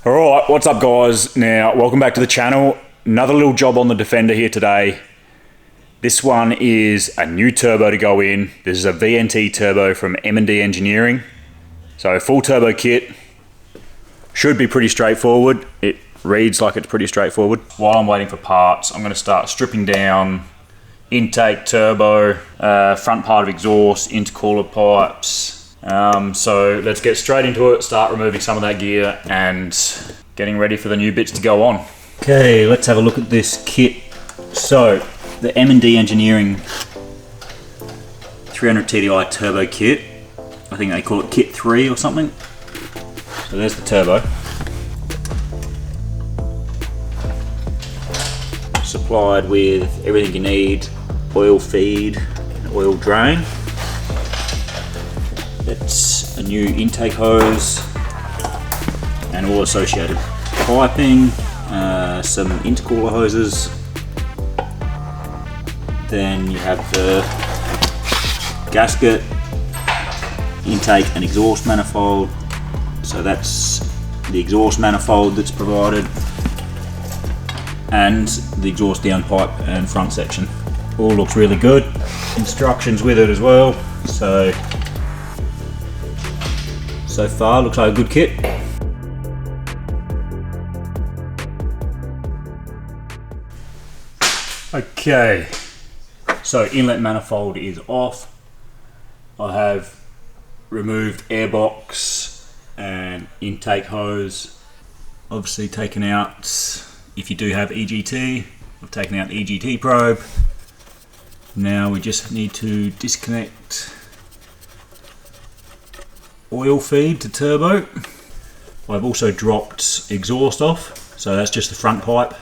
Alright, what's up guys? Now, welcome back to the channel. Another little job on the Defender here today. This one is a new turbo to go in. This is a VNT turbo from M&D Engineering. So full turbo kit. Should be pretty straightforward. It reads like it's pretty straightforward. While I'm waiting for parts, I'm going to start stripping down intake, turbo, front part of exhaust, intercooler pipes. So let's get straight into it, start removing some of that gear and getting ready for the new bits to go on. Okay, let's have a look at this kit. So the M&D Engineering 300 TDI turbo kit. I think they call it kit 3 or something. So there's the turbo. Supplied with everything you need, oil feed, oil drain. That's a new intake hose and all associated piping, some intercooler hoses. Then you have the gasket, intake and exhaust manifold. So that's the exhaust manifold that's provided, and the exhaust downpipe and front section. All looks really good. Instructions with it as well. So far looks like a good kit. Okay, so inlet manifold is off. I have removed airbox and intake hose. Obviously taken out, if you do have EGT, I've taken out the EGT probe. Now we just need to disconnect oil feed to turbo. I've also dropped exhaust off, so that's just the front pipe.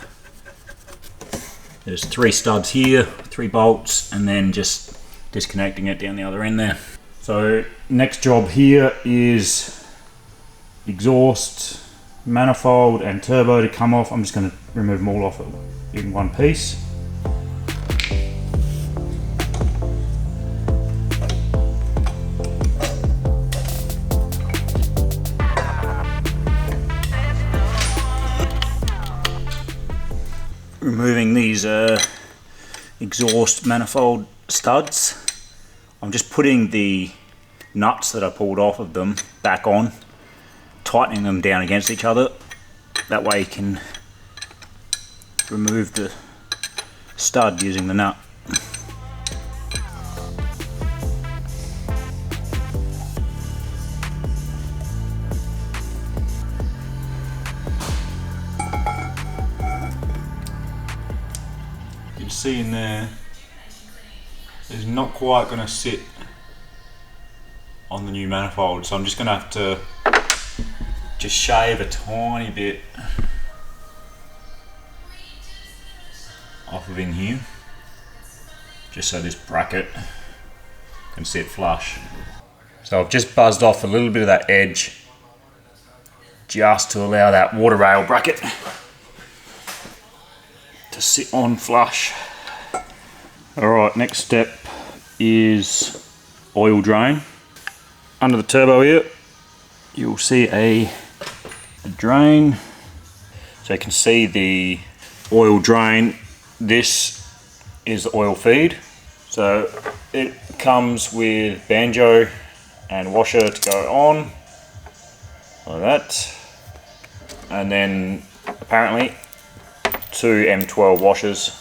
There's 3 studs here, 3 bolts, and then just disconnecting it down the other end there. So next job here is exhaust, manifold and turbo to come off. I'm just going to remove them all off in one piece. Removing these exhaust manifold studs. I'm just putting the nuts that I pulled off of them back on, tightening them down against each other. That way you can remove the stud using the nut. You can see in there, it's not quite going to sit on the new manifold, so I'm just going to have to just shave a tiny bit off of in here, just so this bracket can sit flush. So I've just buzzed off a little bit of that edge just to allow that water rail bracket to sit on flush. Alright, next step is oil drain. Under the turbo here, you'll see a drain. So you can see the oil drain. This is the oil feed. So it comes with banjo and washer to go on, like that. And then apparently 2 M12 washers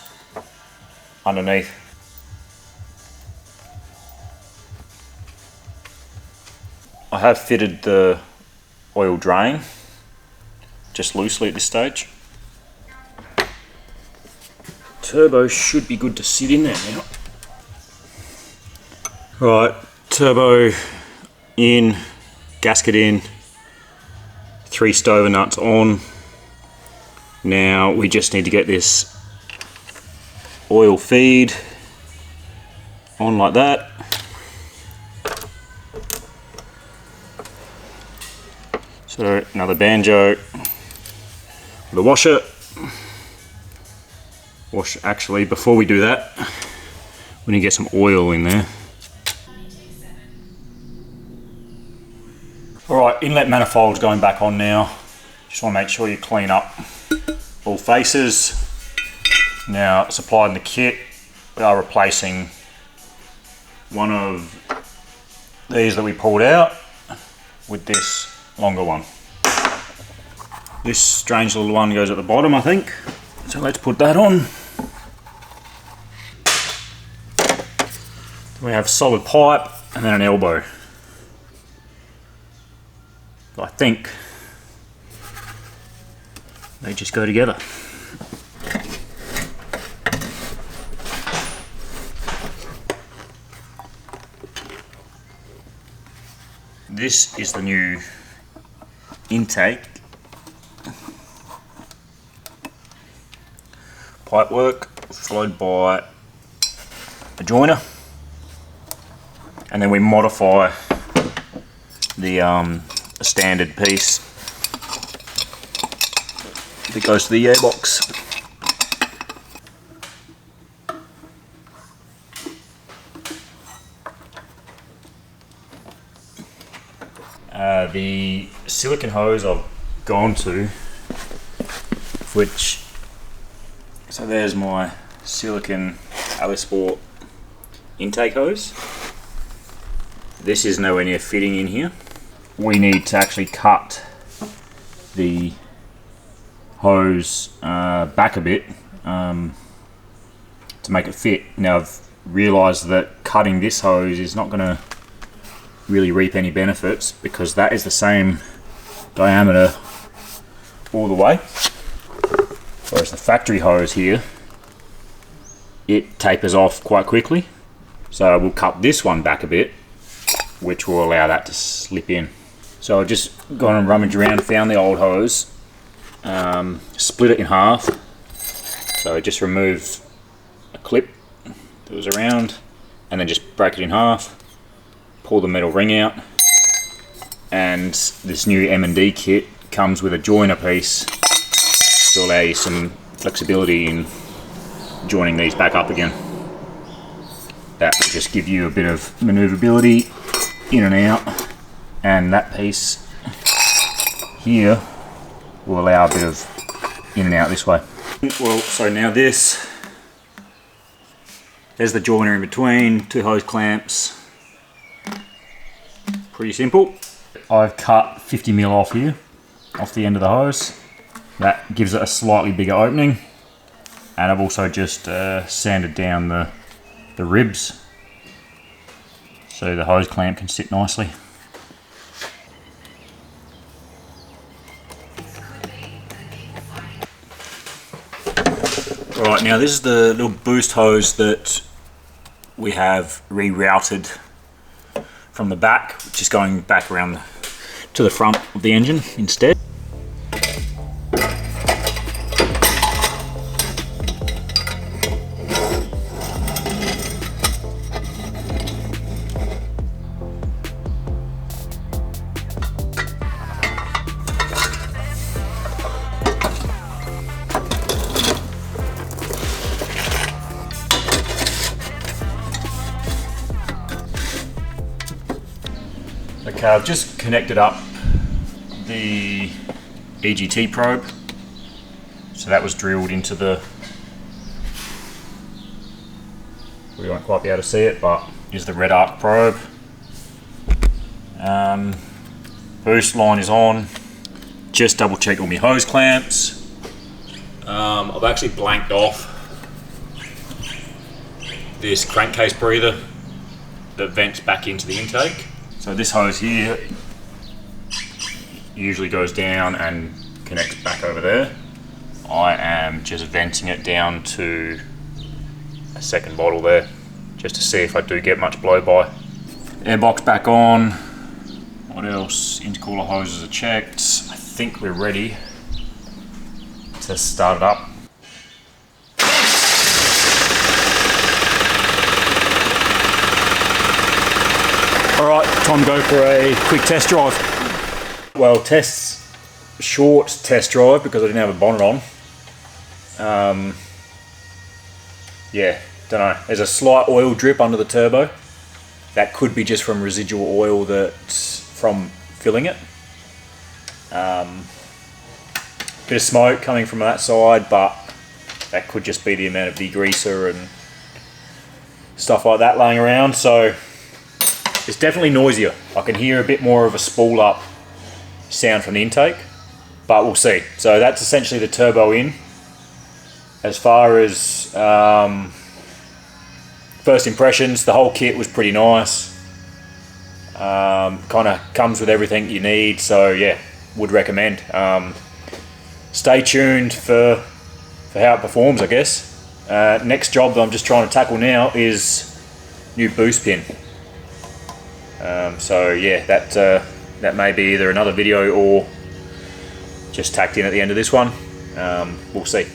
underneath. I have fitted the oil drain just loosely at this stage. Turbo should be good to sit in there now. Right, turbo in, gasket in, 3 stover nuts on. Now we just need to get this oil feed on like that. So another banjo, the washer. Actually, before we do that, we need to get some oil in there. Alright, inlet manifold's going back on now. Just want to make sure you clean up all faces. Now, supplied in the kit, we are replacing one of these that we pulled out with this longer one. This strange little one goes at the bottom, I think. So let's put that on. We have solid pipe and then an elbow. I think they just go together. This is the new intake. Pipework followed by a joiner, and then we modify the standard piece that goes to the gearbox. The silicon hose I've gone to, which, so there's my silicon Alisport intake hose. This is nowhere near fitting in here. We need to actually cut the hose back a bit to make it fit. Now I've realised that cutting this hose is not going to really reap any benefits because that is the same diameter all the way, whereas the factory hose here, it tapers off quite quickly. So we'll cut this one back a bit, which will allow that to slip in. So I've just gone and rummaged around, found the old hose, split it in half. So I just removed a clip that was around and then just break it in half, pull the metal ring out, and this new M&D kit comes with a joiner piece to allow you some flexibility in joining these back up again. That will just give you a bit of manoeuvrability in and out, and that piece here will allow a bit of in and out this way. Well, so now there's the joiner in between, two hose clamps. Pretty simple. I've cut 50mm off here, off the end of the hose. That gives it a slightly bigger opening, and I've also just sanded down the ribs so the hose clamp can sit nicely. Right, now this is the little boost hose that we have rerouted from the back, which is going back around to the front of the engine instead. Okay, I've just connected up the EGT probe. So that was drilled into the, we won't quite be able to see it, but here's the red arc probe. Boost line is on. Just double check all my hose clamps. I've actually blanked off this crankcase breather that vents back into the intake. So this hose here usually goes down and connects back over there. I am just venting it down to a second bottle there, just to see if I do get much blow by. Airbox back on. What else? Intercooler hoses are checked. I think we're ready to start it up. Alright, time to go for a quick test drive. Well, short test drive because I didn't have a bonnet on. Yeah, don't know. There's a slight oil drip under the turbo. That could be just from residual oil that's from filling it. bit of smoke coming from that side, but that could just be the amount of degreaser and stuff like that laying around. So it's definitely noisier. I can hear a bit more of a spool up sound from the intake, but we'll see. So that's essentially the turbo in. As far as first impressions, the whole kit was pretty nice. Kind of comes with everything you need, so yeah, would recommend. Stay tuned for how it performs, I guess. Next job that I'm just trying to tackle now is new boost pin. So yeah, that may be either another video or just tacked in at the end of this one. We'll see.